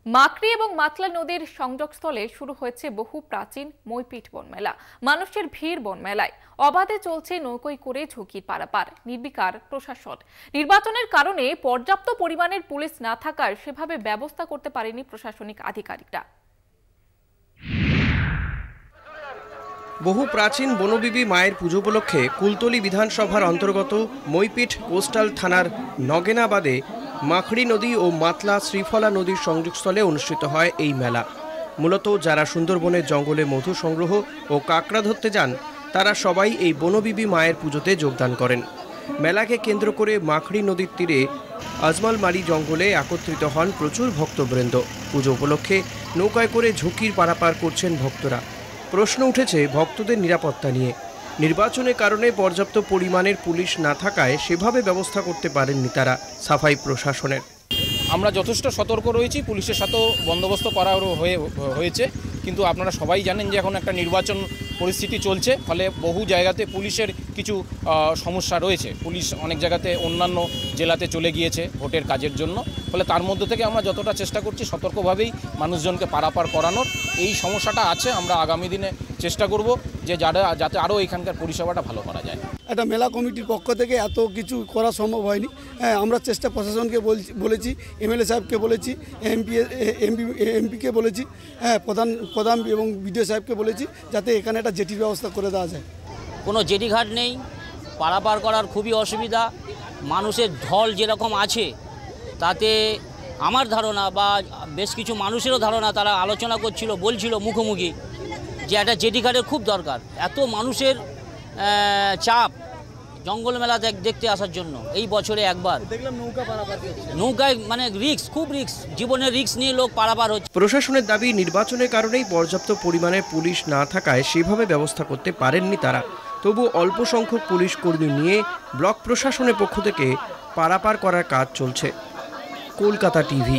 মাকড়ি এবং মাতলা নদীর সংযোগস্থলে শুরু হয়েছে বহু প্রাচীন মইপিট বনমেলা। মানুষের ভিড় বনমেলায়, অবাধে চলছে নৌকোয় করে ঝুঁকির পারাপার। নির্বিকার প্রশাসন। নির্বাচনের কারণে পর্যাপ্ত পরিমাণের পুলিশ না থাকার সেভাবে ব্যবস্থা করতে পারেনি প্রশাসনিক আধিকারিকরা। বহু প্রাচীন বনবিবি মায়ের পুজো উপলক্ষে কুলতলি বিধানসভার অন্তর্গত মইপিট কোস্টাল থানার নগেনাবাদে মাখড়ি নদী ও মাতলা শ্রীফলা নদীর সংযোগস্থলে অনুষ্ঠিত হয় এই মেলা। মূলত যারা সুন্দরবনের জঙ্গলে মধু সংগ্রহ ও কাঁকড়া ধরতে যান তারা সবাই এই বনবিবি মায়ের পুজোতে যোগদান করেন। মেলাকে কেন্দ্র করে মাখড়ি নদীর তীরে আজমালমারি জঙ্গলে একত্রিত হন প্রচুর ভক্তবৃন্দ। পুজো উপলক্ষে নৌকায় করে ঝুঁকির পারাপার করছেন ভক্তরা। প্রশ্ন উঠেছে ভক্তদের নিরাপত্তা নিয়ে। নির্বাচনের কারণে পর্যাপ্ত পরিমাণের পুলিশ না থাকায় সেভাবে ব্যবস্থা করতে পারেননি তারা। সাফাই প্রশাসনের আমরা যথেষ্ট সতর্ক রয়েছি, পুলিশের সাথেও বন্দোবস্ত করা হয়েছে, কিন্তু আপনারা সবাই জানেন যে এখন একটা নির্বাচন পরিস্থিতি চলছে, ফলে বহু জায়গাতে পুলিশের কিছু সমস্যা রয়েছে। পুলিশ অনেক জায়গাতে অন্যান্য জেলাতে চলে গিয়েছে ভোটের কাজের জন্য, ফলে তার মধ্যে থেকে আমরা যতটা চেষ্টা করছি সতর্কভাবেই মানুষজনকে পারাপার করানোর। এই সমস্যাটা আছে, আমরা আগামী দিনে চেষ্টা করব যে যাতে আরও এখানকার পরিষেবাটা ভালো করা যায়। একটা মেলা কমিটির পক্ষ থেকে এত কিছু করা সম্ভব হয়নি। হ্যাঁ, আমরা চেষ্টা প্রশাসনকে বলেছি, এমএলএ সাহেবকে বলেছি, এমপিকে বলেছি, হ্যাঁ প্রধান এবং বিডিও সাহেবকে বলেছি যাতে এখানে একটা জেটির ব্যবস্থা করে দেওয়া যায়। কোনো জেটি ঘাট নেই, পারাপার করার খুবই অসুবিধা। মানুষের ঢল যেরকম আছে তাতে আমার ধারণা বা বেশ কিছু মানুষেরও ধারণা, তারা আলোচনা বলছিল মুখোমুখি যে একটা জেটি ঘাটের খুব দরকার। এত মানুষের চাপ জঙ্গল মেলা দেখতে আসার জন্য এই বছরে একবার দেখলাম নৌকায় মানে খুব রিস্ক, জীবনের রিস্ক নিয়ে লোক পারাপার হচ্ছে। প্রশাসনের দাবি নির্বাচনের কারণেই পর্যাপ্ত পরিমাণে পুলিশ না থাকায় সেভাবে ব্যবস্থা করতে পারেননি তারা। তবু অল্প সংখ্যক পুলিশ কর্মী নিয়ে ব্লক প্রশাসনের পক্ষ থেকে পারাপার করার কাজ চলছে। কলকাতা টিভি।